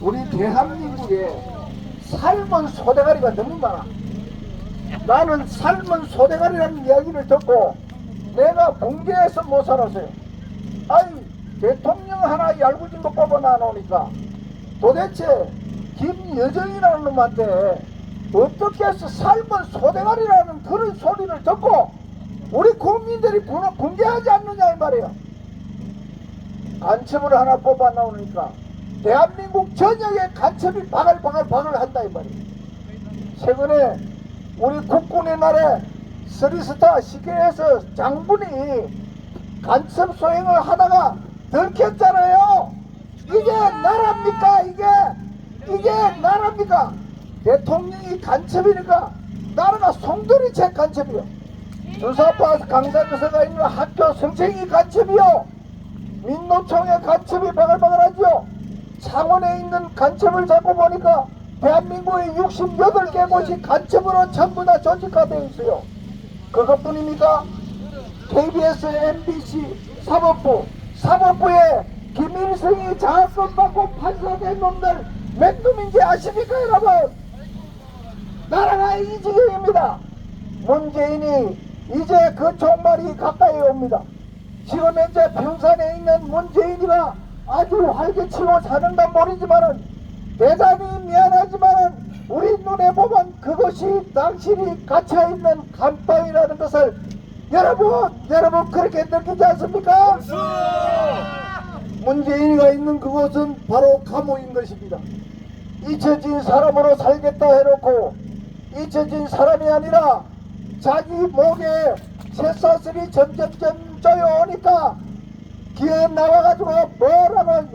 우리 대한민국에 삶은 소대가리가 너무 많아. 나는 삶은 소대가리라는 이야기를 듣고 내가 붕괴해서 못 살았어요. 아니 대통령 하나 얄궂은 거 뽑아 놔놓으니까 도대체 김여정이라는 놈한테 어떻게 해서 삶은 소대가리라는 그런 소리를 듣고 우리 국민들이 붕괴하지 않느냐 이 말이에요. 간첩을 하나 뽑아 나오니까 대한민국 전역에 간첩이 바글바글 한다 이 말이에요. 최근에 우리 국군의 날에 스리스타 시계에서 장군이 간첩 소행을 하다가 들켰잖아요. 이게 나라입니까? 이게 나라입니까? 대통령이 간첩이니까 나라가 송두리째 간첩이요. 주사파 강사교사가 있는 학교 선생이 간첩이요. 민노총의 간첩이 바글바글하죠. 창원에 있는 간첩을 잡고 보니까 대한민국의 68개 곳이 간첩으로 전부 다 조직화되어 있어요. 그것뿐입니까? KBS, MBC, 사법부에 김일성이 장학금 받고 판사된 놈들 몇 놈인지 아십니까 여러분? 나라가 이 지경입니다. 문재인이 이제 그 종말이 가까이 옵니다. 지금 현재 평산에 있는 문재인이가 아주 활개치고 사는가 모르지만은 대단히 미안하지만은 우리 눈에 보면 그것이 당신이 갇혀있는 감방이라는 것을 여러분 그렇게 느끼지 않습니까? 문재인이가 있는 그곳은 바로 감옥인 것입니다. 잊혀진 사람으로 살겠다 해놓고 잊혀진 사람이 아니라 자기 목에 쇠사슬이 점점점 쪼여오니까 기어 나와가지고 뭐라고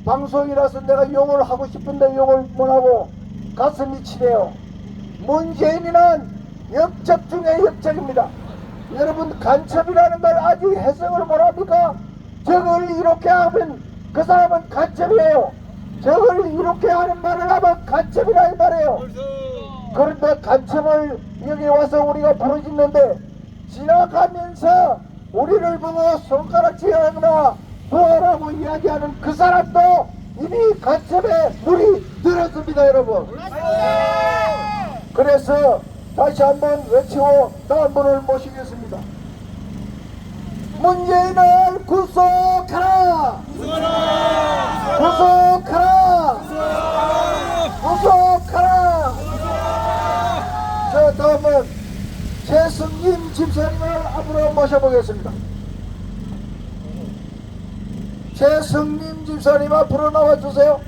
방송이라서 내가 욕을 하고 싶은데 욕을 못하고 가슴이 치네요. 문재인이는 역적 중에 역적입니다. 여러분 간첩이라는 걸 아직 해석을 못합니까? 저걸 이렇게 하면 그 사람은 간첩이에요. 저걸 이렇게 하는 말을 하면 간첩이라 이 말이에요. 그런데 간첩을 여기 와서 우리가 부르짖는데 지나가면서 우리를 보고 손가락질하거나 뭐라고 이야기하는 그 사람도 이미 간첩에 물이 들었습니다 여러분. 그래서 다시 한번 외치고 다음 분을 모시겠습니다. 문재인을 구속하라! 구속하라! 구속하라! 자, 다음은 최승림 집사님을 앞으로 모셔보겠습니다. 최승림 집사님 앞으로 나와주세요.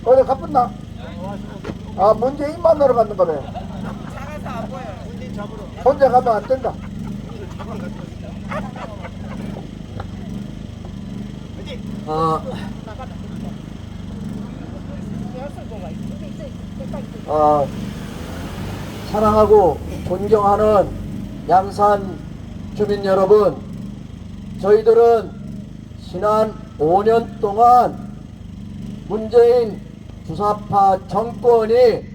어디 가뿐나? 아, 문재인 만나러 갔는 거네. 혼자 가면 안 된다. 사랑하고 존경하는 양산 주민 여러분, 저희들은 지난 5년 동안 문재인 주사파 정권이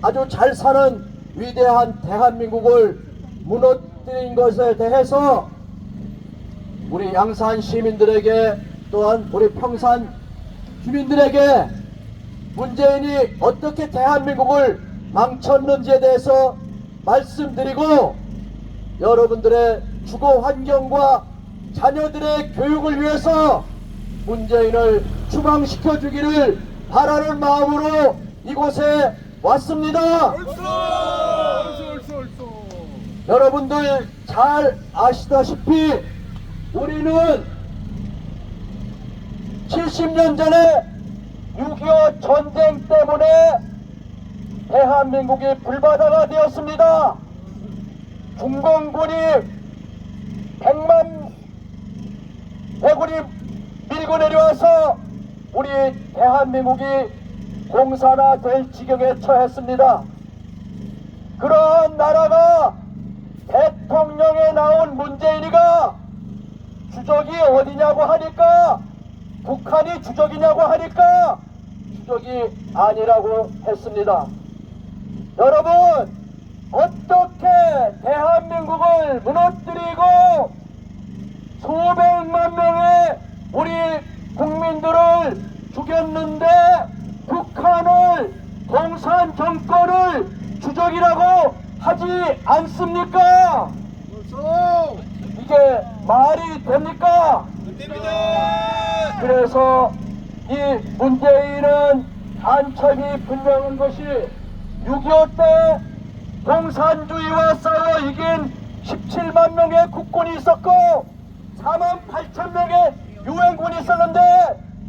아주 잘 사는 위대한 대한민국을 무너뜨린 것에 대해서 우리 양산 시민들에게 또한 우리 평산 주민들에게 문재인이 어떻게 대한민국을 망쳤는지에 대해서 말씀드리고 여러분들의 주거 환경과 자녀들의 교육을 위해서 문재인을 추방시켜 주기를 바라는 마음으로 이곳에 왔습니다. 여러분들 잘 아시다시피 우리는 70년 전에 6.25 전쟁 때문에 대한민국이 불바다가 되었습니다. 중공군이 100만 대군이 밀고 내려와서 우리 대한민국이 공산화 될 지경에 처했습니다. 그러한 나라가 대통령에 나온 문재인이가 주적이 어디냐고 하니까 북한이 주적이냐고 하니까 주적이 아니라고 했습니다. 여러분, 어떻게 대한민국을 무너뜨리고 수백만 명의 우리 국민들을 속였는데 북한을 공산 정권을 주적이라고 하지 않습니까? 이게 말이 됩니까? 그래서 이 문재인은 간첩이 분명한 것이 6.25 때 공산주의와 싸워 이긴 17만 명의 국군이 있었고 4만 8천 명의 유엔군이 있었는데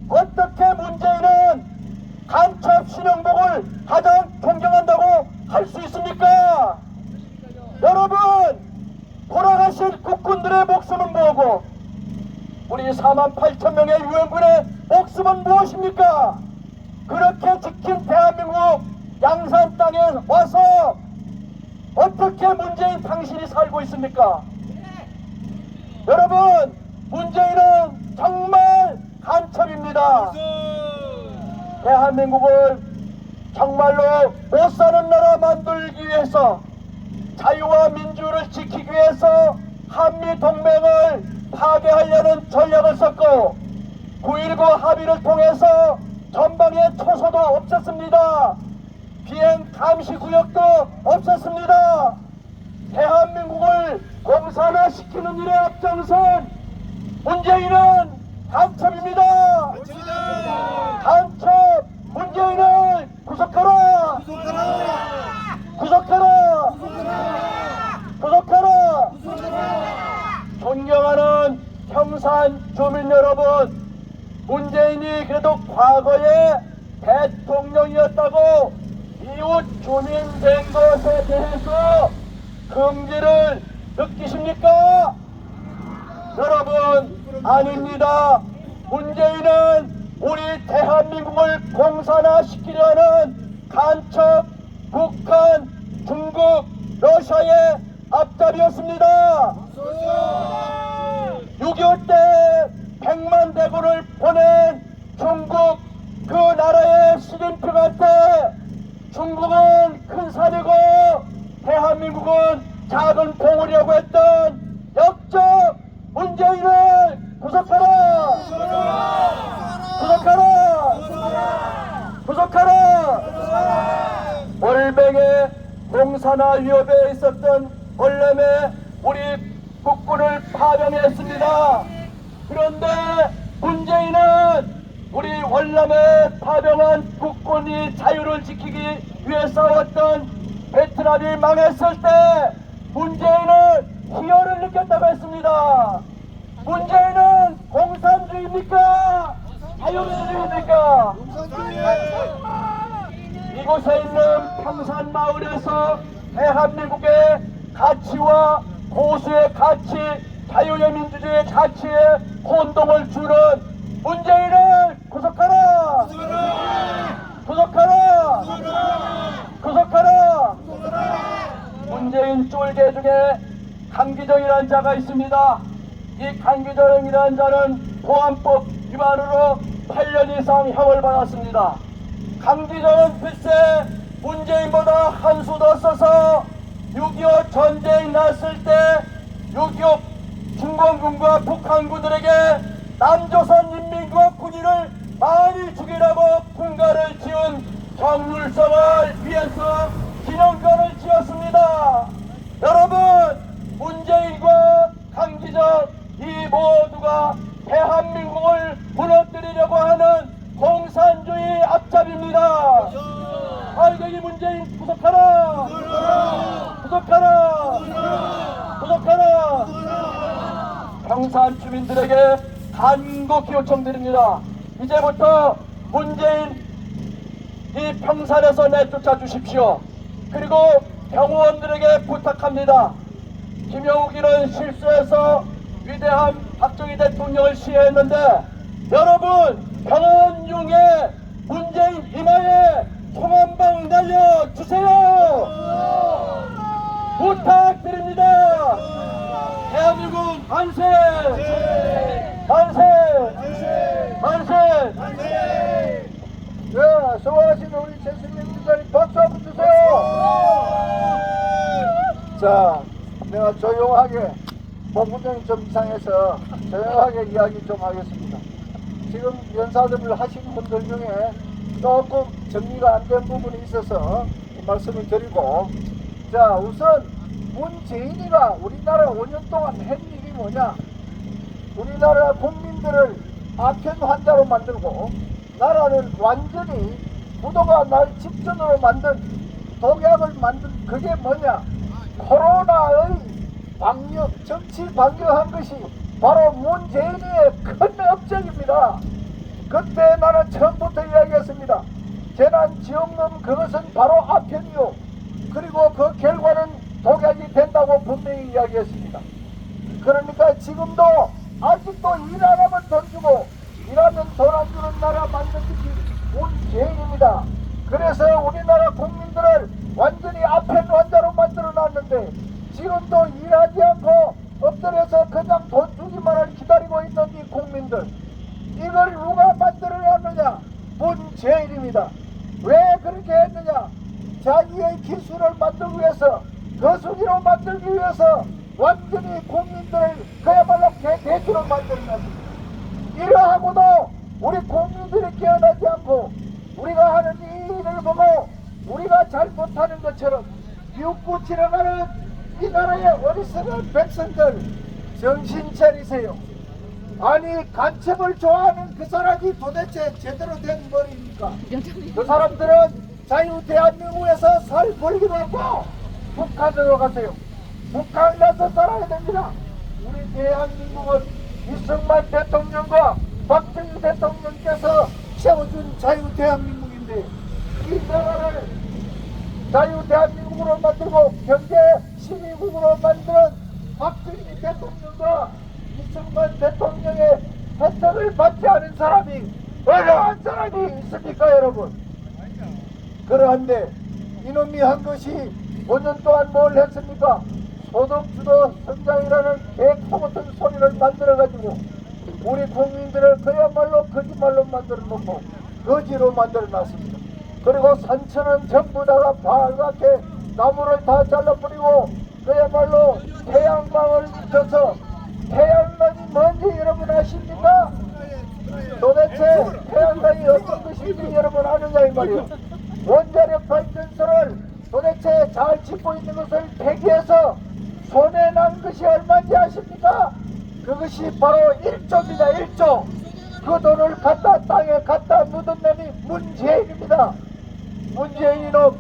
어떻게 문재인은 간첩 신영복을 가장 존경한다고 할 수 있습니까? 여러분, 돌아가신 국군들의 목숨은 뭐고 우리 4만 8천 명의 유엔군의 목숨은 무엇입니까? 그렇게 지킨 대한민국 양산 땅에 와서 어떻게 문재인 당신이 살고 있습니까? 여러분, 문재인은 정말 간첩입니다. 대한민국을 정말로 못 사는 나라 만들기 위해서 자유와 민주를 지키기 위해서 한미동맹을 파괴하려는 전략을 썼고 9.19 합의를 통해서 전방에 초소도 없었습니다. 비행 감시구역도 없었습니다. 대한민국을 공산화시키는 일에 앞장선 문재인은 간첩입니다. 간첩 문재인을 구속하라! 구속하라! 구속하라! 존경하는 평산 주민 여러분, 문재인이 그래도 과거에 대통령이었다고 이웃 주민 된 것에 대해서 긍지를 느끼십니까? 여러분, 아닙니다. 문재인은 우리 대한민국을 공산화시키려는 간첩 북한, 중국, 러시아의 앞잡이였습니다. 6.25 때 100만 대군을 보낸 중국 그 나라의 시진핑한테 중국은 큰 산이고 대한민국은 작은 봉우리라고 했던 역적 문재인을 구속하라! 구속하라! 구속하라! 월맹의 공산화 위협에 있었던 월남에 우리 국군을 파병했습니다. 그런데 문재인은 우리 월남에 파병한 국군이 자유를 지키기 위해 싸웠던 베트남이 망했을 때 문재인은 희열을 느꼈다고 했습니다. 문재인은 공산주의입니까? 자유민주주의입니까? 이곳에 있는 평산마을에서 대한민국의 가치와 보수의 가치, 자유의 민주주의의 가치에 혼동을 주는 문재인을 구속하라! 구속하라! 구속하라! 문재인 쫄개 중에 강기정이라는 자가 있습니다. 이 강기정이라는 자는 보안법 위반으로 8년 이상 형을 받았습니다. 강기정은 글쎄 문재인보다 한 수 더 써서 6.25 전쟁 났을 때 6.25 중공군과 북한군들에게 남조선 인민과 군인을 많이 죽이라고 군가를 지은 정률성을 위해서 기념관을 지었습니다. 여러분, 문재인과 강기정 이 모두가 대한민국을 무너뜨리려고 하는 공산주의 앞잡이입니다. 알갱이 문재인 구속하라! 구속하라! 구속하라! 평산 주민들에게 간곡히 요청드립니다. 이제부터 문재인 이 평산에서 내쫓아 주십시오. 그리고 병원들에게 부탁합니다. 김영욱이는 실수해서 위대한 박정희 대통령을 시해했는데 여러분, 병원 중에 문재인 이마에 총 한 방 날려주세요. 부탁드립니다. 대한민국 만세! 만세! 만세! 네, 수고하신 우리 최승민 기자님 박수 한번 주세요. 자, 내가 조용하게 본부장이 좀 이상해서 조용하게 이야기 좀 하겠습니다. 지금 연사들을 하신 분들 중에 조금 정리가 안 된 부분이 있어서 말씀을 드리고, 자, 우선 문재인이가 우리나라 5년 동안 한 일이 뭐냐? 우리나라 국민들을 아편 환자로 만들고 나라를 완전히 부도가 날 직전으로 만든 독약을 만든, 그게 뭐냐? 코로나의 방역, 정치 방역한 것이 바로 문재인의 큰 업적입니다. 그때 나는 처음부터 이야기했습니다. 재난지원금, 그것은 바로 아편이요, 그리고 그 결과는 독약이 된다고 분명히 이야기했습니다. 그러니까 지금도 아직도 일 안 하면 돈 주고 일하면 돈 안 주는 나라 만든 것이 문재인입니다. 그래서 우리나라 국민들을 완전히 아편 환자로 만들어 놨는데 지금도 일하지 않고 엎드려서 그냥 돈 주기만을 기다리고 있는 이 국민들, 이걸 누가 만들어 놨느냐? 문재인입니다. 왜 그렇게 했느냐? 자기의 기술을 만들기 위해서, 거수기로 만들기 위해서 완전히 국민들을 그야말로 개대주로 만들어놨습니다. 이러하고도 우리 국민들이 깨어나지 않고 우리가 하는 이 일을 보고 우리가 잘못하는 것처럼 비웃고 지나가는 이 나라의 어리석은 백성들, 정신 차리세요. 아니, 간첩을 좋아하는 그 사람이 도대체 제대로 된 머리입니까? 그 사람들은 자유 대한민국에서 살 벌기로 하고 북한으로 가세요. 북한 가서 살아야 됩니다. 우리 대한민국은 이승만 대통령과 박정희 대통령께서 세워준 자유 대한민국인데 이 나라를 자유 대한민국으로 만들고 경제 시민국으로 만드는 박정희 대통령과 이승만 대통령의 혜택을 받지 않은 사람이 어려운 사람이 있습니까, 여러분? 그러한데 이놈이 한 것이 5년 동안 뭘 했습니까? 소득주도 성장이라는 개코 같은 소리를 만들어가지고 우리 국민들을 그야말로 거짓말로 만들어 놓고 거지로 만들어 놨습니다. 그리고 산천은 전부 다가 빨갛게 나무를 다 잘라버리고 그야말로 태양광을 비춰서, 태양광이 뭔지 여러분 아십니까? 도대체 태양광이 어떤 것인지 여러분 아느냐 이 말이에요. 원자력 발전소를 도대체 잘 짓고 있는 것을 폐기해서 손해 난 것이 얼마인지 아십니까? 그것이 바로 1조입니다. 1조. 그 돈을 갖다 땅에 갖다 묻은 놈이 문재인입니다. 문재인 이놈,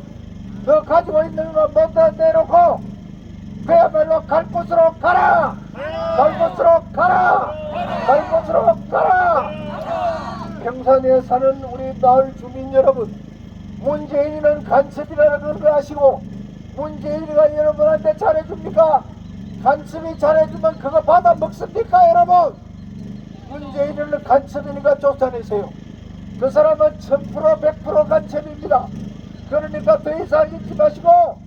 너 가지고 있는 거 모두 내놓고 그야말로 갈 곳으로 가라! 갈 곳으로 가라! 갈 곳으로 가라! 평산에 사는 우리 마을 주민 여러분, 문재인이는 간첩이라는 걸 아시고 문재인이가 여러분한테 잘해줍니까? 간첩이 잘해주면 그거 받아 먹습니까, 여러분? 문재인은 간첩이니까 쫓아내세요. 그 사람은 1000% 100% 간첩입니다. 그러니까 더 이상 잊지 마시고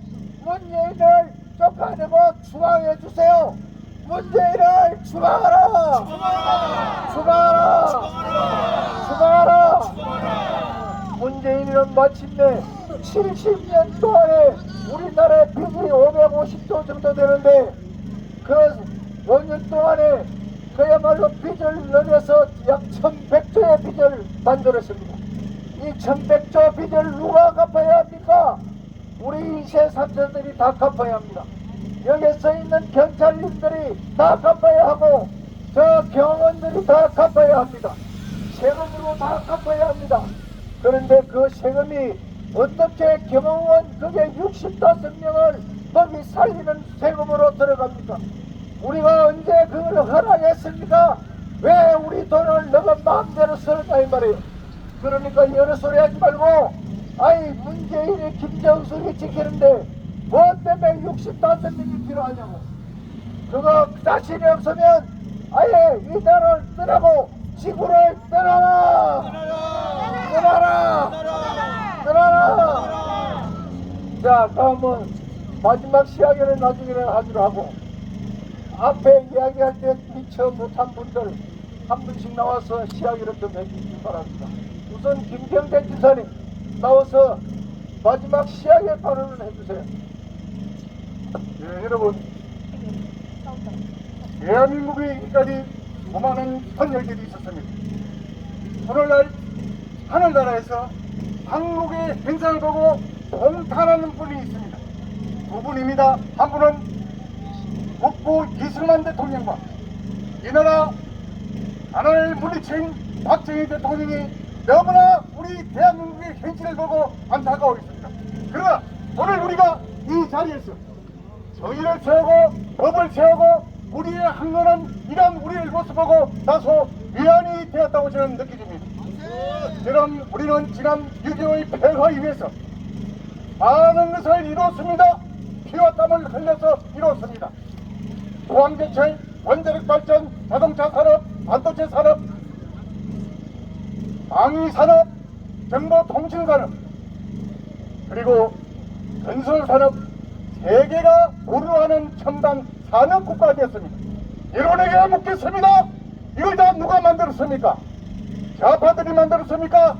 문재인을 쫓아내고 추방해 주세요. 문재인을 추방하라! 추방하라! 추방하라! 문재인은 마침내 70년 동안에 우리나라의 빚이 550조 정도 되는데 그 5년 동안에 그야말로 빚을 늘려서 약 1100조의 빚을 만들었습니다. 이 1100조 빚을 누가 갚아야 합니까? 우리 2세 3세들이 다 갚아야 합니다. 여기에 서 있는 경찰님들이 다 갚아야 하고 저 경원들이 다 갚아야 합니다. 세금으로 다 갚아야 합니다. 그런데 그 세금이 어떻게 경호원 그게 65명을 거기 살리는 세금으로 들어갑니까? 우리가 언제 그걸 허락했습니까? 왜 우리 돈을 너가 마음대로 쓰는가 이 말이에요. 그러니까 여러 소리 하지 말고, 아이 문재인이 김정숙이 지키는데 뭐 때문에 65명이 필요하냐고. 그거 자신이 없으면 아예 이 나라를 떠나고 지구를 떠나라! 떠나라! 떠나라! 자, 다음은 마지막 시야기를 나중에 하기로 하고, 앞에 이야기할 때 미처 못한 분들 한 분씩 나와서 시야기를 좀 해주시기 바랍니다. 우선 김경태 지사님 나와서 마지막 시야기 발언을 해주세요. 예, 여러분, 대한민국에 이까지 수많은 선열들이 있었습니다. 오늘날 하늘나라에서 한국의 행사를 보고 동탄하는 분이 있습니다. 두 분입니다. 한 분은 국부 이승만 대통령과 이 나라 하나를 물리친 박정희 대통령이 너무나 우리 대한민국의 현실을 보고 안타까워 있습니다. 그러나 오늘 우리가 이 자리에서 정의를 세우고 법을 세우고 우리의 항로는 이런 우리를 모습 보고 다소 위안이 되었다고 저는 느껴집니다. 저는 우리는 지난 6.25의 폐허에 위해서 많은 것을 이뤘습니다. 피와 땀을 흘려서 이뤘습니다. 포항제철, 원자력 발전, 자동차 산업, 반도체 산업, 방위 산업, 정보통신 산업, 그리고 건설 산업 세 개가 우르르하는 첨단 산업 국가가 되었습니다. 여러분에게 묻겠습니다. 이걸 다 누가 만들었습니까? 좌파들이 만들었습니까?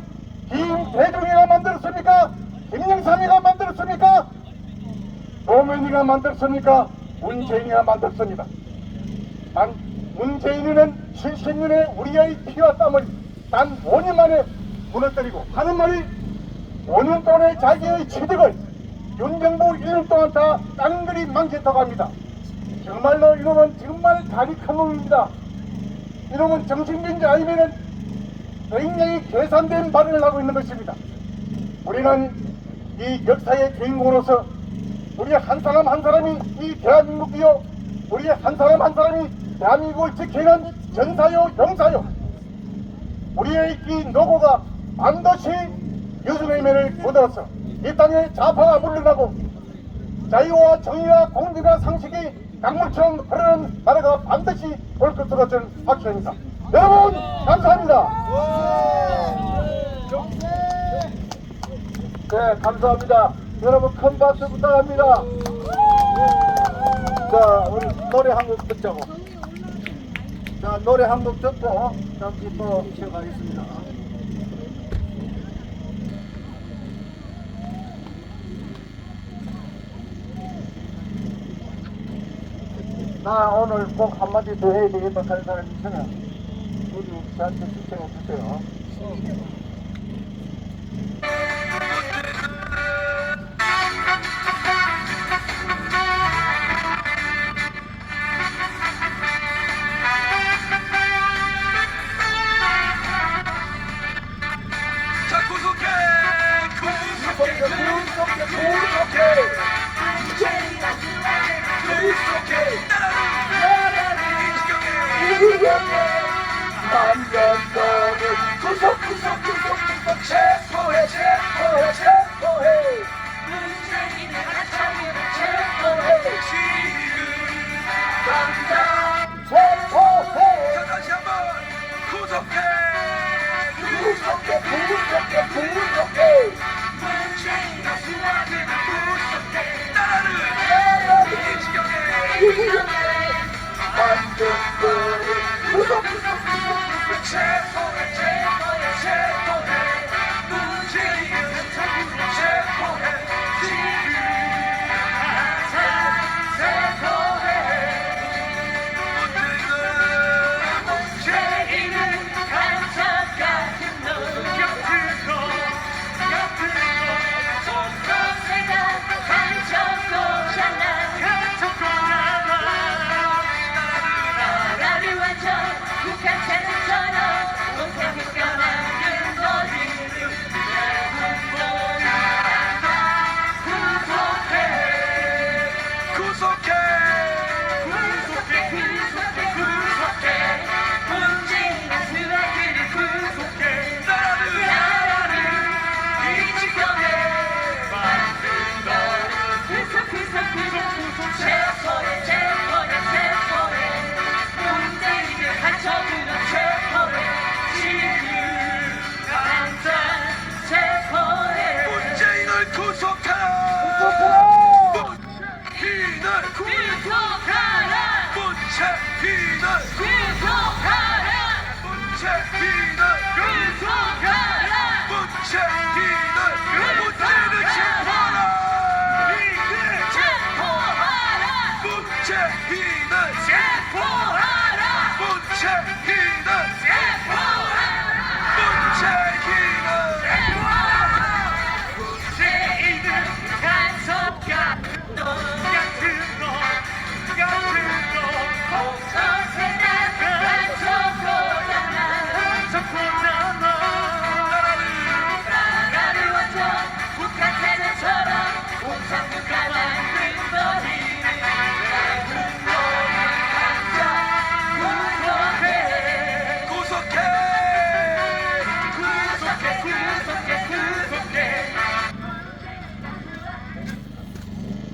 김대중이가 만들었습니까? 김영삼이가 만들었습니까? 노무현이가 만들었습니까? 문재인이가 만들었습니다. 단 문재인은 70년의 우리의 피와 땀을 단 5년 만에 무너뜨리고 하는 말이 5년 동안의 자기의 취득을 윤정부 1년 동안 다 깡그리 망쳤다고 합니다. 정말로 이놈은 정말 다리 큰 놈입니다. 이놈은 정신병자 아니면은 굉장히 계산된 발언을 하고 있는 것입니다. 우리는 이 역사의 주인공으로서 우리 한 사람 한 사람이 이 대한민국이요, 우리 한 사람 한 사람이 대한민국을 지키는 전사요 용사요, 우리의 이 노고가 반드시 여순의 면을 거둬서 이 땅에 좌파가 물러나고 자유와 정의와 공정과 상식이 강물처럼 흐르는 나라가 반드시 올 것으로 저는 확신합니다. 여러분 감사합니다. 네, 감사합니다. 여러분 큰 박수 부탁합니다. 자, 우리 노래 한 곡 듣자고. 자, 노래 한 곡 듣고 잠시 또 쉬어가겠습니다. 나 오늘 꼭 한마디 더 해야 되겠다 하는 사람이 있으면 우리 저한테 신청해 주세요. 체포해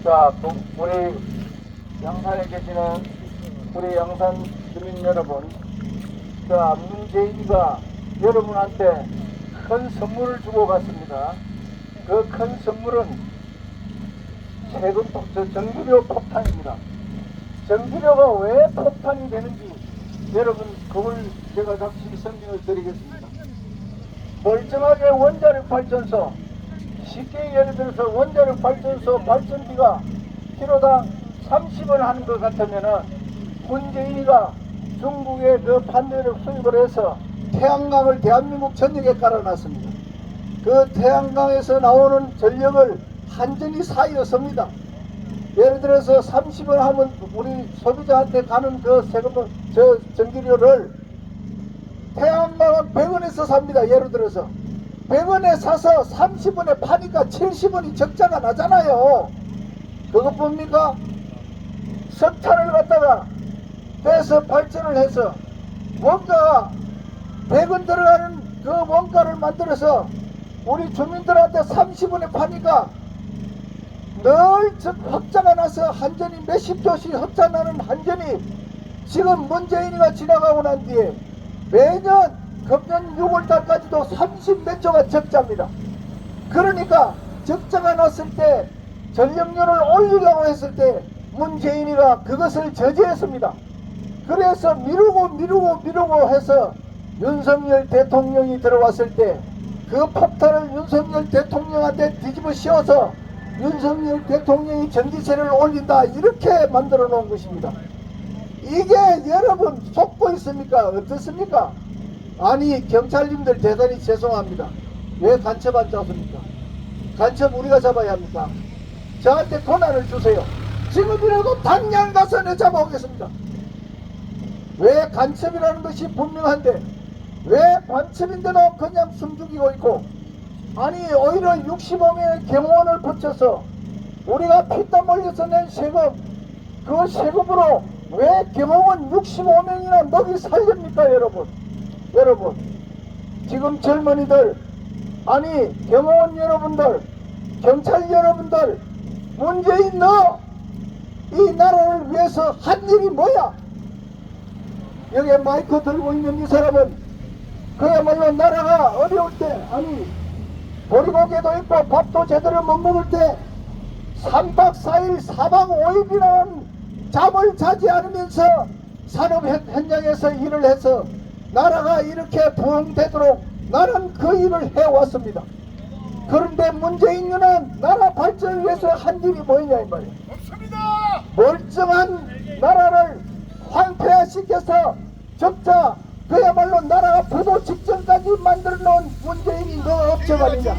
자, 우리 양산에 계시는 우리 양산 주민 여러분, 자, 문재인이가 여러분한테 큰 선물을 주고 갔습니다. 그 큰 선물은 전기료 폭탄입니다. 전기료가 왜 폭탄이 되는지 여러분 그걸 제가 잠시 설명을 드리겠습니다. 멀쩡하게 원자력 발전소, 쉽게 예를 들어서 원자력 발전소 발전비가 키로당 30원 하는 것 같으면은 문재인이가 중국의 그 판대를 수입을 해서 태양광을 대한민국 전역에 깔아놨습니다. 그 태양광에서 나오는 전력을 한전이 사이었습니다. 예를 들어서 30원 하면 우리 소비자한테 가는 그 세금, 저 전기료를 태양광은 100원에서 삽니다. 예를 들어서 100원에 사서 30원에 파니까 70원이 적자가 나잖아요. 그것 봅니까? 석탄을 갖다가 떼서 발전을 해서 원가가 100원 들어가는 그 원가를 만들어서 우리 주민들한테 30원에 파니까 늘 흑자가 나서 한전이 몇십 조씩 흑자 나는 한전이 지금 문재인이가 지나가고 난 뒤에 매년 금년 6월달까지도 30몇 조가 적자입니다. 그러니까 적자가 났을 때 전력료를 올리려고 했을 때 문재인이가 그것을 저지했습니다. 그래서 미루고 해서 윤석열 대통령이 들어왔을 때 그 폭탄을 윤석열 대통령한테 뒤집어 씌워서 윤석열 대통령이 전기세를 올린다 이렇게 만들어 놓은 것입니다. 이게 여러분 속고 있습니까? 어떻습니까? 아니 경찰님들 대단히 죄송합니다. 왜 간첩 안 잡습니까? 간첩 우리가 잡아야 합니까? 저한테 권한을 주세요. 지금이라도 당장 가서 내 잡아오겠습니다. 왜 간첩이라는 것이 분명한데 왜 간첩인데도 그냥 숨죽이고 있고, 아니 오히려 65명의 경호원을 붙여서 우리가 피땀 흘려서 낸 세금, 그 세금으로 왜 경호원 65명이나 먹이 살립니까? 여러분 지금 젊은이들, 아니 경호원 여러분들, 경찰 여러분들, 문재인 너 이 나라를 위해서 한 일이 뭐야? 여기에 마이크 들고 있는 이 사람은 그야말로 나라가 어려울 때, 아니 보리고개도 있고 밥도 제대로 못 먹을 때 3박 4일 4박 5일이라는 잠을 자지 않으면서 산업 현장에서 일을 해서 나라가 이렇게 부흥되도록 나는 그 일을 해왔습니다. 그런데 문재인은 나라 발전을 위해서 한 일이 뭐냐 이 말이에요. 없습니다. 멀쩡한 나라를 황폐화시켜서 적자, 그야말로 나라가 부도 직전까지 만들어 놓은 문재인이 너 업적 아니냐.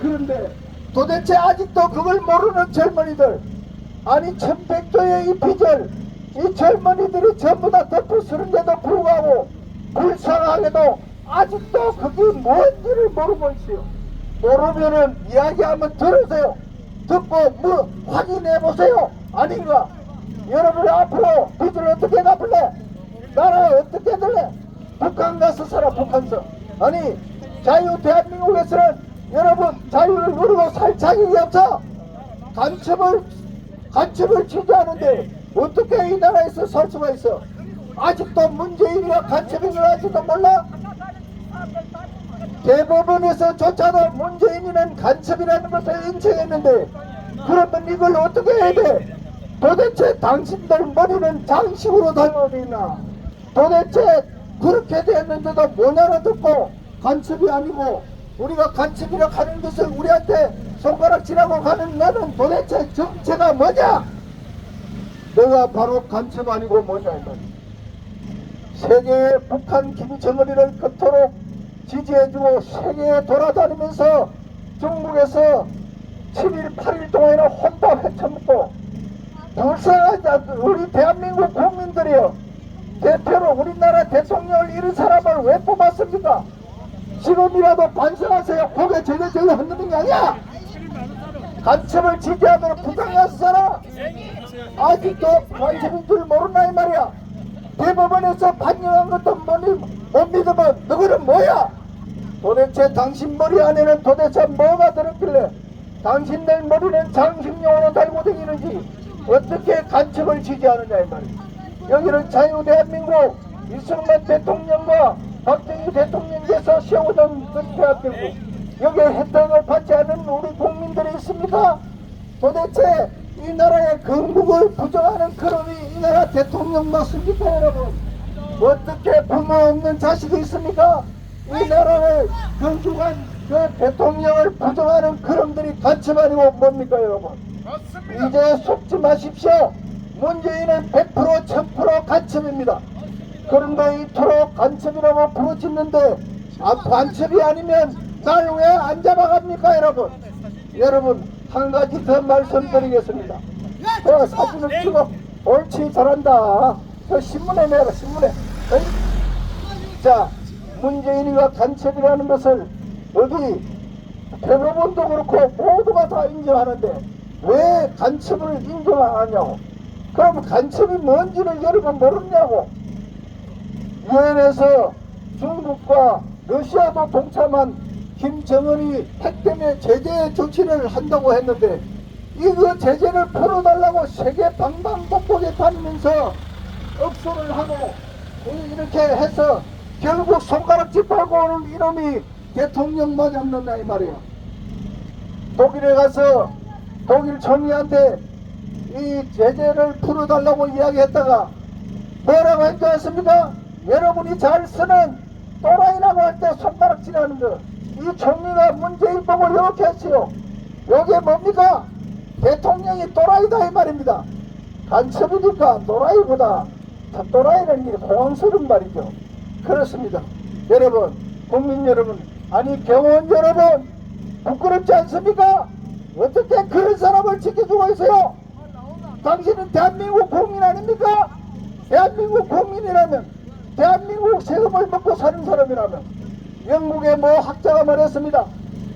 그런데 도대체 아직도 그걸 모르는 젊은이들, 아니 1100조의 이 빚을 이 젊은이들이 전부 다 덮어쓰는데도 불구하고 불쌍하게도 아직도 그게 뭔지를 모르고 있어요. 모르면은 이야기 한번 들으세요. 듣고 뭐 확인해 보세요. 아닌가? 여러분이 앞으로 빚을 어떻게 갚을래? 나라 어떻게 될래? 북한 가서 살아. 북한서. 아니 자유 대한민국에서는 여러분 자유를 누리고 살 자격이 없어. 간첩을 취재하는데 어떻게 이 나라에서 살 수가 있어? 아직도 문재인이가 간첩인 걸 아직도 몰라? 대법원에서조차도 문재인이는 간첩이라는 것을 인정했는데 그러면 이걸 어떻게 해야 돼? 도대체 당신들 머리는 장식으로 달려져 있나? 도대체 그렇게 됐는데도 못 알아듣고 간첩이 아니고 우리가 간첩이라 하는 것을 우리한테 손가락질하고 가는 너는 도대체 정체가 뭐냐? 너가 바로 간첩 아니고 뭐냐 이 말이야. 세계의 북한 김정은이를 그토록 지지해주고 세계에 돌아다니면서 중국에서 7일 8일 동안이나 혼밥 헤쳐먹고 불쌍하다 우리 대한민국 국민들이요. 대표로 우리나라 대통령을 이런 사람을 왜 뽑았습니까? 지금이라도 반성하세요. 고개 저리 흔드는 게 아니야. 간첩을 지지하면 북한 가서 살아. 아직도 간첩인 줄 모르나 이 말이야. 대법원에서 판정한 것도 못 믿으면 너희는 뭐야? 도대체 당신 머리 안에는 도대체 뭐가 들었길래 당신들 머리는 장식용으로 달고 다니는지 어떻게 간첩을 지지하느냐 이 말이에요. 여기는 자유 대한민국 이승만 대통령과 박정희 대통령께서 세우던 그 대한민국, 여기에 혜택을 받지 않은 우리 국민들이 있습니까? 도대체 이 나라의 건국을 부정하는 그놈이 이 나라 대통령 맞습니까 여러분? 어떻게 부모 없는 자식이 있습니까? 이 나라를 건국한 그 대통령을 부정하는 그놈들이 간첩 아니고 뭡니까 여러분? 이제 속지 마십시오. 문재인은 100% 1000% 간첩입니다. 그런데 이토록 간첩이라고 부르짖는데 간첩이 아니면 날 왜 안 잡아갑니까 여러분? 여러분 한 가지 더 말씀드리겠습니다. 제가 사진을 찍어 옳지 잘한다. 저 신문에 내라 신문에. 어이? 자, 문재인이가 간첩이라는 것을 여기 대법원도 그렇고 모두가 다 인정하는데 왜 간첩을 인정 안 하냐고. 그럼 간첩이 뭔지를 여러분 모르냐고. 유엔에서 중국과 러시아도 동참한 김정은이 핵 때문에 제재 조치를 한다고 했는데 이거 제재를 풀어달라고 세계 방방곡곡에 다니면서 억소를 하고 이렇게 해서 결국 손가락질 빨고 오는 이놈이 대통령 맞았는다 이 말이에요. 독일에 가서 독일 총리한테 이 제재를 풀어달라고 이야기했다가 뭐라고 한 줄 아십니까? 여러분이 잘 쓰는 또라이라고 할 때 손가락질하는 거. 이 총리가 문재인 보고 이렇게 했어요. 이게 뭡니까? 대통령이 또라이다 이 말입니다. 간첩이니까 또라이보다 또라이는 게 공황스러운 말이죠. 그렇습니다. 여러분, 국민 여러분, 아니 경호원 여러분, 부끄럽지 않습니까? 어떻게 그런 사람을 지켜주고 있어요? 당신은 대한민국 국민 아닙니까? 대한민국 국민이라면, 대한민국 세금을 먹고 사는 사람이라면, 영국의 뭐 학자가 말했습니다.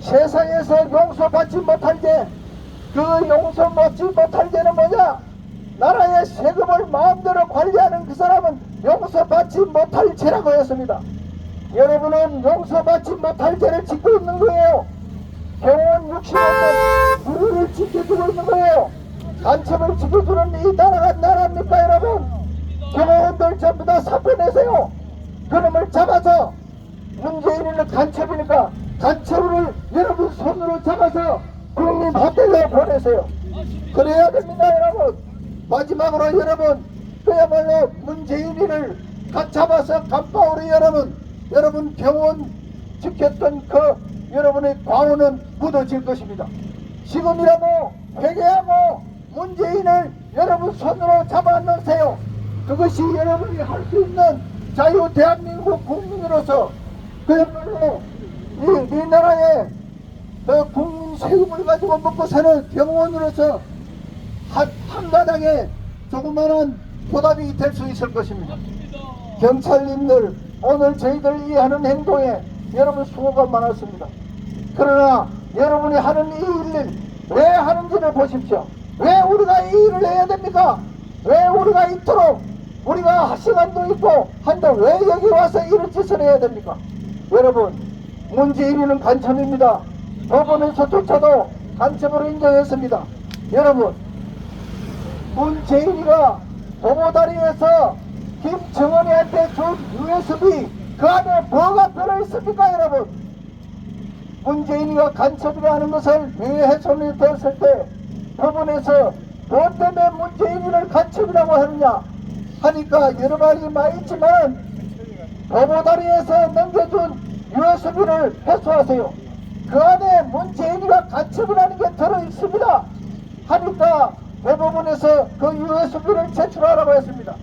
세상에서 용서받지 못할 죄, 그 용서받지 못할 죄는 뭐냐? 나라의 세금을 마음대로 관리하는 그 사람은 용서받지 못할 죄라고 했습니다. 여러분은 용서받지 못할 죄를 짓고 있는 거예요. 경호원 60원 우리를 지켜주고 있는 거예요. 간첩을 지켜주는 이 나라가 나라입니까 여러분? 경호원들 전부 다 사표내세요. 그놈을 잡아서 문재인은 간첩이니까 간첩을 여러분 손으로 잡아서 국민 호텔로 보내세요. 그래야 됩니다 여러분. 마지막으로 여러분 그야말로 문재인이를 잡아서 감바오로 여러분 경호원 지켰던 그 여러분의 과오는 묻어질 것입니다. 지금이라도 회개하고 문재인을 여러분 손으로 잡아 넣으세요. 그것이 여러분이 할 수 있는 자유 대한민국 국민으로서 그야말로 이 나라의 그 국민 세금을 가지고 먹고 사는 경호원으로서 한가닥에 조그마한 보답이 될 수 있을 것입니다. 경찰님들 오늘 저희들이 하는 행동에 여러분 수고가 많았습니다. 그러나 여러분이 하는 이 일을 왜 하는지를 보십시오. 왜 우리가 이 일을 해야 됩니까? 왜 우리가 이토록 우리가 시간도 있고 한데 왜 여기 와서 이런 짓을 해야 됩니까? 여러분 문재인이는 간첩입니다. 법원에서조차도 간첩으로 인정했습니다. 여러분 문재인이가 도보다리에서 김정은이한테 준 USB 그 안에 뭐가 들어있습니까 여러분? 문재인이가 간첩이라는 것을 뇌훼손이 되었을 때 법원에서 뭐 때문에 문재인이를 간첩이라고 하느냐 하니까 여러 말이 많이 있지만 도보다리에서 넘겨준 USB를 회수하세요. 그 안에 문재인이가 간첩이라는 게 들어있습니다 하니까 대법원에서 그 USB를 제출하라고 했습니다.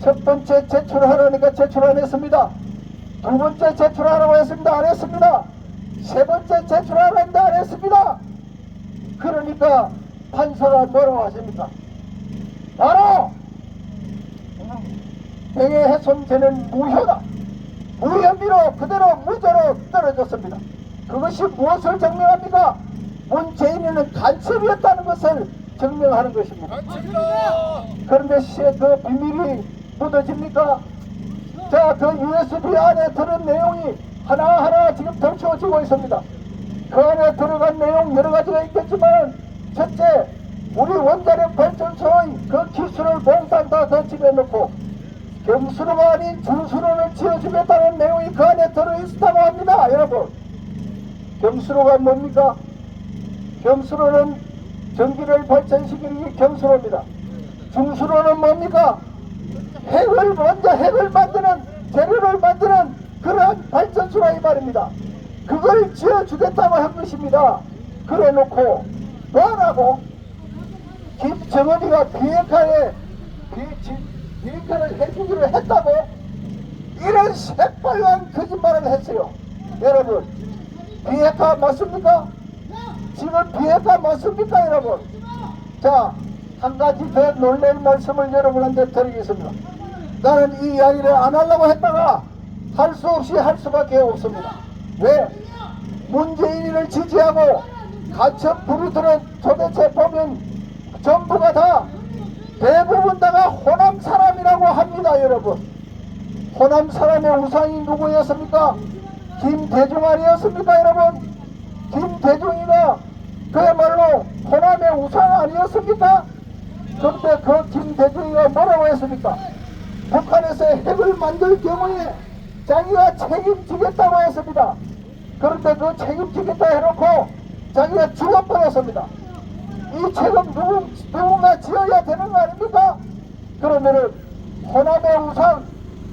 첫 번째 제출하라니까 제출 안 했습니다. 두 번째 제출하라고 했습니다. 안 했습니다. 세 번째 제출하라고 했는데 안 했습니다. 그러니까 판사가 뭐라고 하십니까? 바로 명예훼손죄는 무효다. 무혐의로 그대로 무죄로 떨어졌습니다. 그것이 무엇을 증명합니까? 문재인이는 간첩이었다는 것을 증명하는 것입니다. 그런데 그 비밀이 묻어집니까? 자, 그 USB 안에 들은 내용이 하나하나 지금 덮쳐지고 있습니다. 그 안에 들어간 내용 여러 가지가 있겠지만, 첫째, 우리 원자력 발전소의 그 기술을 몽땅 다 집어넣고 경수로가 아닌 중수로를 지어주겠다는 내용이 그 안에 들어있다고 합니다. 여러분, 경수로가 뭡니까? 경수로는 전기를 발전시키는 게 경수로입니다. 중수로는 뭡니까? 핵을 만드는, 재료를 만드는 그러한 발전소가 이 말입니다. 그걸 지어주겠다고 한 것입니다. 그래 놓고 뭐라고? 김정은이가 비핵화를 해주기로 했다고? 이런 새빨간 거짓말을 했어요. 여러분, 비핵화 맞습니까? 지금 비핵화 맞습니까, 여러분? 자, 한 가지 더 놀랄 말씀을 여러분한테 드리겠습니다. 나는 이 이야기를 안 하려고 했다가 할 수 없이 할 수밖에 없습니다. 왜? 문재인을 지지하고 가천 부르들은 도대체 보면 전부가 다, 대부분 다가 호남 사람이라고 합니다. 여러분, 호남 사람의 우상이 누구였습니까? 김대중 아니었습니까? 여러분, 김대중이가 그야말로 호남의 우상 아니었습니까? 그런데 그 김대중이가 뭐라고 했습니까? 북한에서 핵을 만들 경우에 자기가 책임지겠다고 했습니다. 그런데 그 책임지겠다 해놓고 자기가 죽어버렸습니다. 이 책임 누군가 지어야 되는 거 아닙니까? 그러면은 호남의 우상,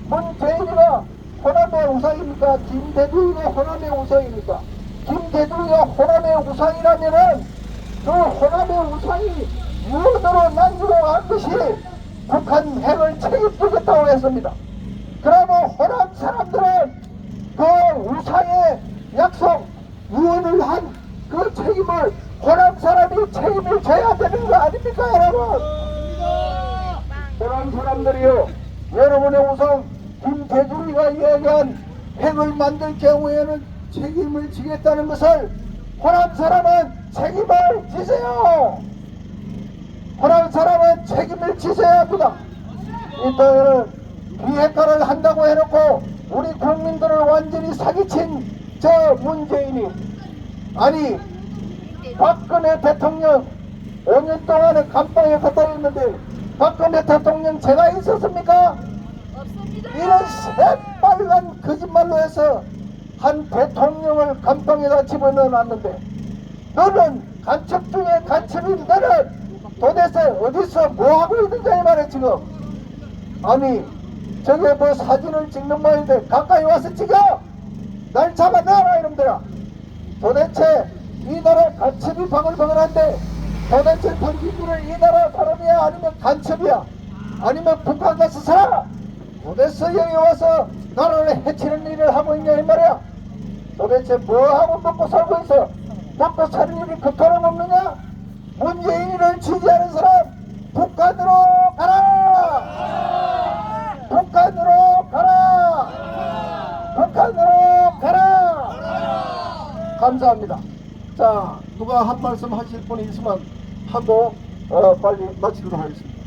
문재인이가 호남의 우상입니까? 김대중이가 호남의 우상입니까? 김대중이가 호남의 우상이라면은 그 호남의 우상이 유언으로 남기고 간 것이 북한 핵을 책임지겠다고 했습니다. 그러면 호남 사람들은 그 우상의 약속, 유언을 한 그 책임을 호남 사람이 책임을 져야 되는 거 아닙니까, 여러분? 호남 사람들이요, 여러분의 우상 김대중이가 이야기한 핵을 만들 경우에는 책임을 지겠다는 것을 호남 사람은 책임을 지세요. 호남 사람은 책임을 지셔야 합니다. 이 땅에는 비핵화를 한다고 해놓고 우리 국민들을 완전히 사기친 저 문재인이, 아니 박근혜 대통령 5년 동안에 감방에 갔다 있는데 박근혜 대통령 제가 있었습니까? 없습니다. 이런 새빨간 거짓말로 해서 한 대통령을 감방에다 집어넣어놨는데, 너는 간첩 중에 간첩인 너는 도대체 어디서 뭐하고 있는가 이 말이야 지금. 아니 저게 뭐 사진을 찍는 모양인데 가까이 와서 찍어! 날 잡아놔라 이놈들아. 도대체 이 나라 간첩이 바글바글한데 도대체 당신들은 이 나라 사람이야 아니면 간첩이야 아니면 북한 가서 살아? 도대체 여기 와서 나라를 해치는 일을 하고 있냐 이 말이야. 도대체 뭐하고 먹고 살고 있어? 먹고 사는 일이 그토록 없느냐? 문재인을 지지하는 사람 북한으로 가라! 북한으로 가라! 북한으로 가라! 감사합니다. 자, 누가 한 말씀 하실 분이 있으면 하고 빨리 마치도록 하겠습니다.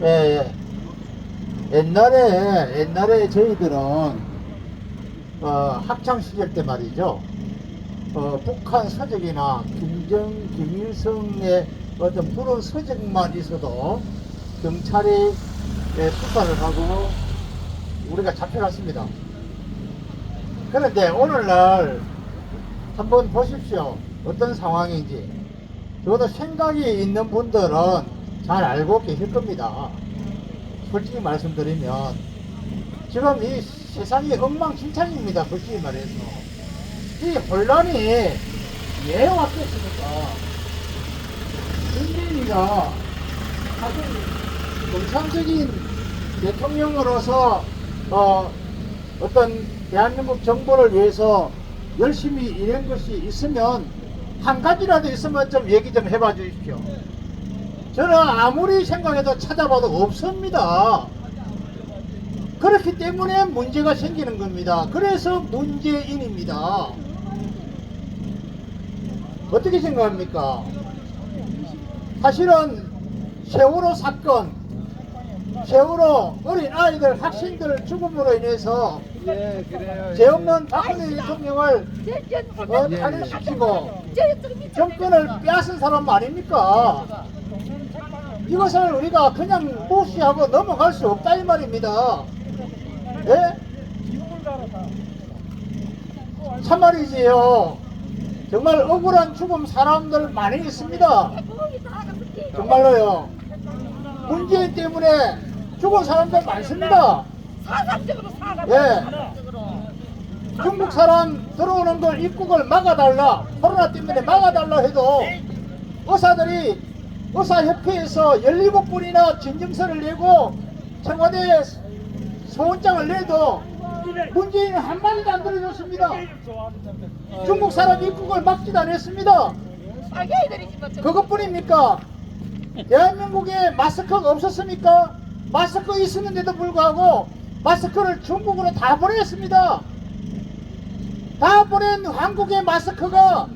예. 옛날에 저희들은 학창 시절 때 말이죠. 북한 서적이나 김일성의 어떤 그런 서적만 있어도 경찰이 수사를 하고 우리가 잡혀갔습니다. 그런데 오늘날 한번 보십시오. 어떤 상황인지. 저도 생각이 있는 분들은 잘 알고 계실 겁니다. 솔직히 말씀드리면 지금 이 세상이 엉망진창입니다. 솔직히 말해서 이 혼란이 왜 왔겠습니까? 문재인이가 사실 정상적인 대통령으로서 어떤 대한민국 정부를 위해서 열심히 일한 것이 있으면 한 가지라도 있으면 좀 얘기 좀 해봐 주십시오. 저는 아무리 생각해도 찾아봐도 없습니다. 그렇기 때문에 문제가 생기는 겁니다. 그래서 문재인입니다. 어떻게 생각합니까? 사실은 세월호 사건 세월호 어린 아이들 학생들 죽음으로 인해서 죄 없는 박근혜 대통령을 탄핵시키고 정권을 빼앗은 사람 아닙니까? 이것을 우리가 그냥 무시하고 넘어갈 수 없다 이 말입니다. 예? 참말이지요. 정말 억울한 죽음 사람들 많이 있습니다. 정말로요. 문재인 때문에 죽은 사람들 많습니다. 예. 중국 사람 들어오는 걸 입국을 막아달라, 코로나 때문에 막아달라 해도 의사들이 의사협회에서 17분이나 진정서를 내고 청와대에 소원장을 내도 문재인은 한마디도 안 들어줬습니다. 중국 사람 입국을 막지도 않았습니다. 그것뿐입니까? 대한민국에 마스크가 없었습니까? 마스크 있었는데도 불구하고 마스크를 중국으로 다 보냈습니다. 다 보낸 한국의 마스크가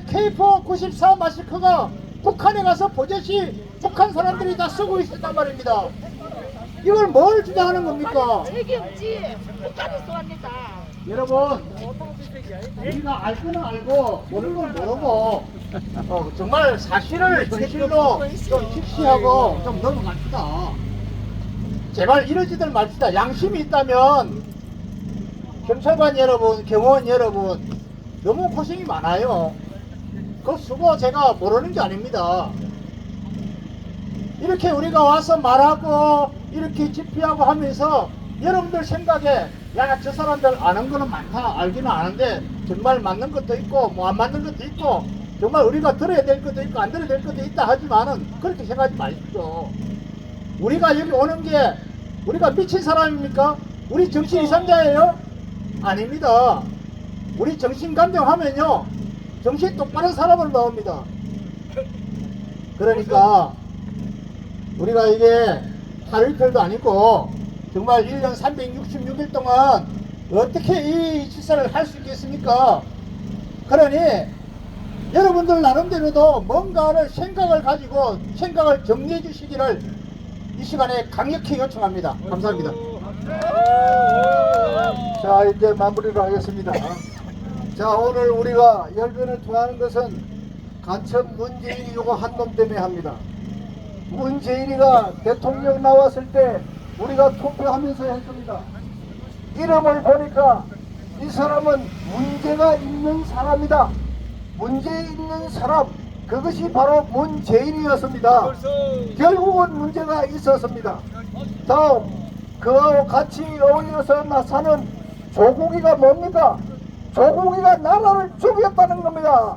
K494 마스크가 북한에 가서 보듯이 북한 사람들이 다 쓰고 있었단 말입니다. 이걸 뭘 주장하는 겁니까? 책임지 북한이 쏘합니다. 여러분, 우리가 알 거는 알고 모르는 건 모르고 정말 사실을 진실로 좀 직시하고 좀 넘어갑시다. 제발 이러지들 맙시다. 양심이 있다면 경찰관 여러분, 경호원 여러분 너무 고생이 많아요. 그 수고 제가 모르는 게 아닙니다. 이렇게 우리가 와서 말하고 이렇게 집회하고 하면서 여러분들 생각에 야 저 사람들 아는 거는 많다 알기는 아는데 정말 맞는 것도 있고 뭐 안 맞는 것도 있고 정말 우리가 들어야 될 것도 있고 안 들어야 될 것도 있다 하지만은 그렇게 생각하지 마십시오. 우리가 여기 오는 게 우리가 미친 사람입니까? 우리 정신 이상자예요? 아닙니다. 우리 정신 감정하면요 정신 똑바른 사람을 나옵니다. 그러니까 우리가 이게 하루 이틀도 아니고 정말 1년 366일 동안 어떻게 이 식사를 할 수 있겠습니까? 그러니 여러분들 나름대로도 뭔가를 생각을 가지고 생각을 정리해 주시기를 이 시간에 강력히 요청합니다. 감사합니다. 자, 이제 마무리를 하겠습니다. 자, 오늘 우리가 열변을 통하는 것은 간첩 문재인이 요거 한 놈 때문에 합니다. 문재인이가 대통령 나왔을 때 우리가 투표하면서 했습니다. 이름을 보니까 이 사람은 문제가 있는 사람이다. 문제 있는 사람, 그것이 바로 문재인이었습니다. 결국은 문제가 있었습니다. 다음, 그와 같이 어울려서 나사는 조국이가 뭡니까? 조국이가 나라를 죽였다는 겁니다.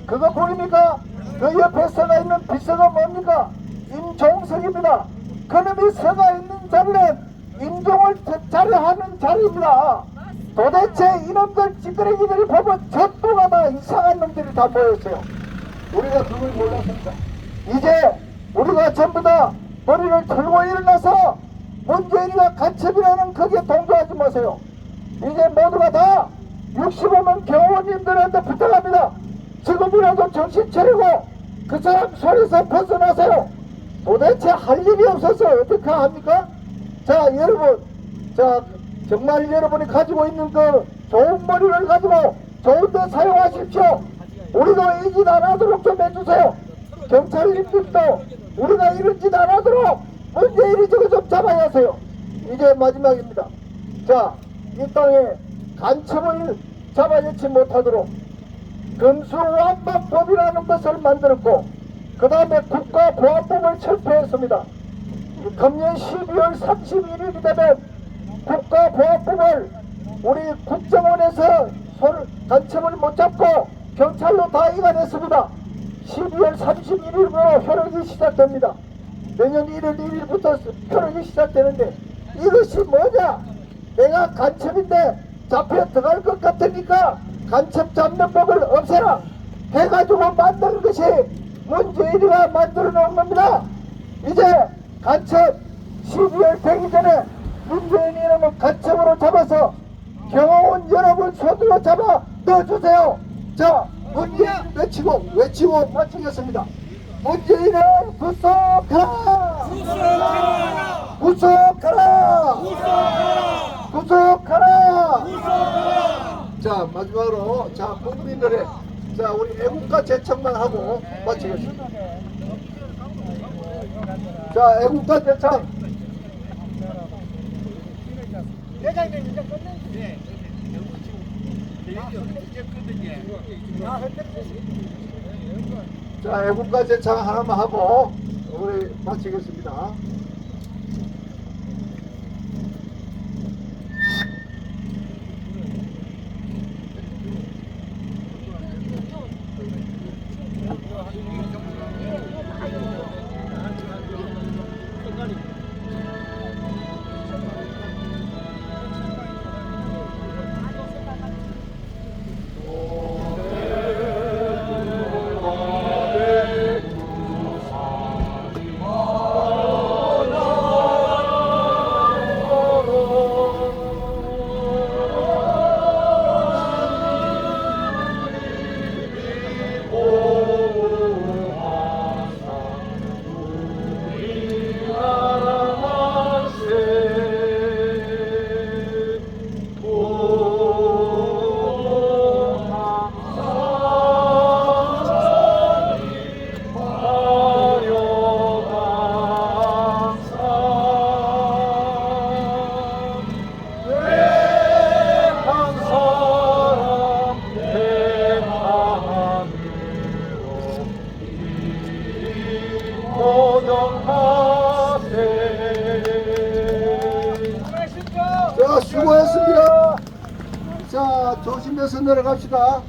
그거 보입니까? 그 옆에 서가 있는 비서가 뭡니까? 임종석입니다. 그놈이 서가 있는 자리는 임종을 자리하는 자리입니다. 도대체 이놈들 찌끄레기들이 보면 전부가 다 이상한 놈들이 다 모였어요. 우리가 그걸 몰랐습니다. 이제 우리가 전부 다 머리를 들고 일어나서 문재인이가 간첩이라는 거기에 동조하지 마세요. 이제 모두가 다 65만 경호원님들한테 부탁합니다. 지금이라도 정신 차리고 그 사람 손에서 벗어나세요. 도대체 할 일이 없어서 어떻게 합니까? 자, 여러분, 자, 정말 여러분이 가지고 있는 그 좋은 머리를 가지고 좋은 데 사용하십시오. 우리도 이 짓 안 하도록 좀 해주세요. 경찰님들도 우리가 이런 짓 안 하도록 문재인이 저거 좀 잡아야 하세요. 이제 마지막입니다. 자, 이 땅에 간첩을 잡아내지 못하도록 금수완박법이라는 것을 만들었고 그 다음에 국가보안법을 철폐했습니다. 금년 12월 31일이 되면 국가보안법을 우리 국정원에서 간첩을 못 잡고 경찰로 다 이관했습니다. 12월 31일부로 효력이 시작됩니다. 내년 1월 1일부터 효력이 시작되는데 이것이 뭐냐? 내가 간첩인데 잡혀 들어갈 것 같으니까 간첩 잡는 법을 없애라 해가지고 만든 것이 문재인이가 만들어 놓은 겁니다. 이제 간첩 12월 되기 전에 문재인이라는 간첩으로 잡아서 경호원 여러분 손으로 잡아 넣어주세요. 자, 문재인 외치고 마치겠습니다. 문재인을 구속하라! 구속하라! 구속하라! 자, 마지막으로, 자, 국민들의, 자, 우리 애국가 제창만 하고 마치겠습니다. 자, 애국가 제창. 자, 애국가 제창 하나만 하고 우리 마치겠습니다. 자, 수고했습니다. 자, 조심해서 내려갑시다.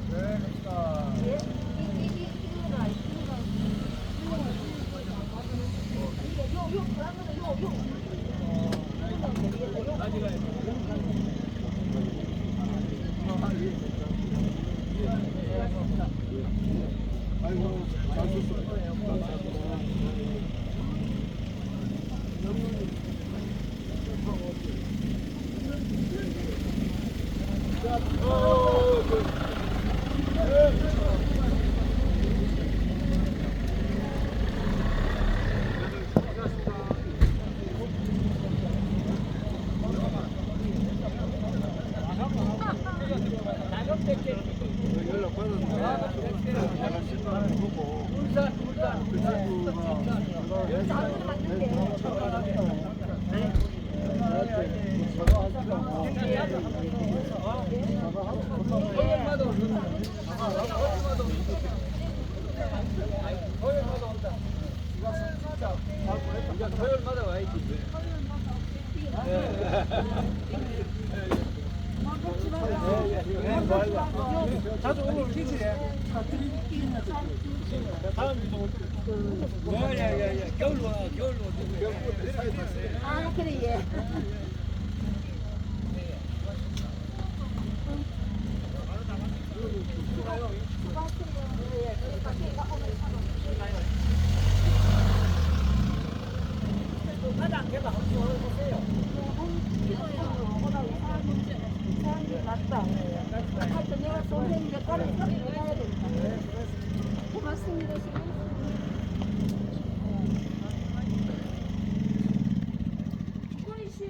자주 오늘 키지. 야야야 겨울로 와 겨울로. 아, 그래, 예. 맞다. 하여튼 내가 선생님 역할을 해야 된다. 고맙습니다. 씨.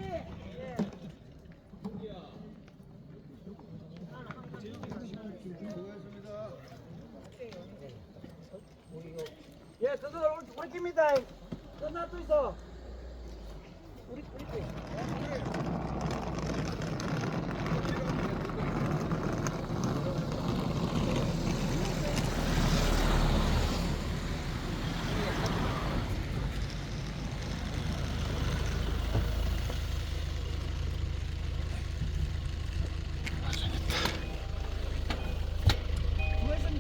예, 저들 우리 팀이다. 끝나 또 있어. 우리